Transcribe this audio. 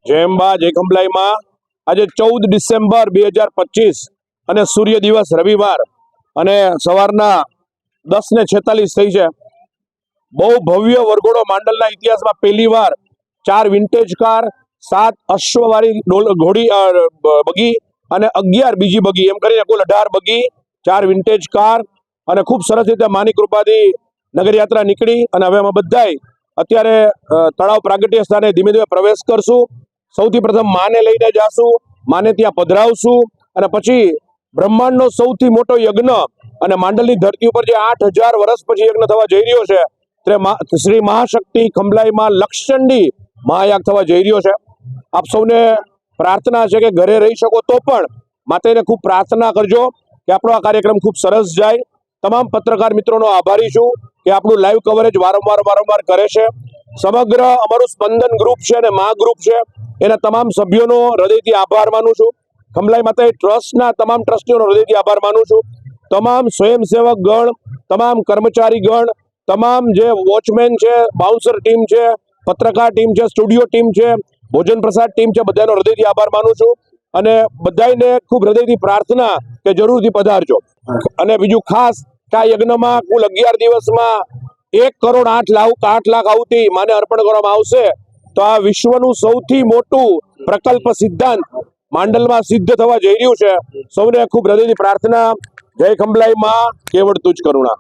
જય અંબા જય ખંભલાઈ માં। આજે 14 ડિસેમ્બર 2025 અને સૂર્ય દિવસ રવિવાર અને સવારના 10:46 થઈ છે। બહુ ભવ્ય વરઘોડો માંડલના ઇતિહાસમાં પહેલીવાર 4 વિન્ટેજ કાર, 7 અશ્વવાળી ઘોડી બગી અને 11 બીજી બગી, એમ કરીને કુલ 18 બગી, 4 વિન્ટેજ કાર અને ખૂબ સરસ રીતે માની કૃપાથી નગરયાત્રા નીકળી અને હવે અમે બધાય અત્યારે તળાવ પ્રાગટ્ય સ્થાને ધીમે ધીમે પ્રવેશ કરશું। સૌથી પ્રથમ માને લઈને જાશું, માને ત્યાં પધરાવશું અને પછી બ્રહ્માંડનો સૌથી મોટો યજ્ઞ અને માંડલની ધરતી ઉપર જે 8000 વર્ષ પછી યજ્ઞ થવા જઈ રહ્યો છે તે શ્રી મહાશક્તિ ખંભલાઈમાં લક્ષચંડી મહાયાગ થવા જઈ રહ્યો છે। આપ સૌને પ્રાર્થના છે કે ઘરે રહી શકો તો પણ માતાને ખૂબ પ્રાર્થના કરજો કે આપણો આ કાર્યક્રમ ખૂબ સરસ જાય। તમામ પત્રકાર મિત્રોનો આભારી છું કે આપણું લાઈવ કવરેજ વારંવાર કરે છે। સમગ્ર અમારું સ્પંદન ગ્રુપ છે અને મા ગ્રુપ છે, એના તમામ સભ્યોનો હૃદયથી આભાર માનું છું। ખંભલાઈ માતા ટ્રસ્ટના તમામ ટ્રસ્ટીઓનો હૃદયથી આભાર માનું છું। તમામ સ્વયંસેવક ગણ, તમામ કર્મચારી ગણ, તમામ જે વોચમેન છે, બાઉન્સર ટીમ છે, પત્રકાર ટીમ છે, સ્ટુડિયો ટીમ છે, ભોજન પ્રસાદ ટીમ છે, બધાનો હૃદયથી આભાર માનું છું અને બધાને ખૂબ હૃદયથી પ્રાર્થના કે જરૂરથી પધારજો। અને બીજું ખાસ કે આ યજ્ઞમાં કુલ 11 દિવસમાં 1,08,00,000 આહુતિ માને અર્પણ કરવામાં આવશે। તો આ વિશ્વનું સૌથી મોટું પ્રકલ્પ સિદ્ધાંત માંડલમાં સિદ્ધ થવા જઈ રહ્યું છે। સૌને ખૂબ હૃદયની પ્રાર્થના। જય ખંભલાઈ માં, કેવળ તુજ કરુણા।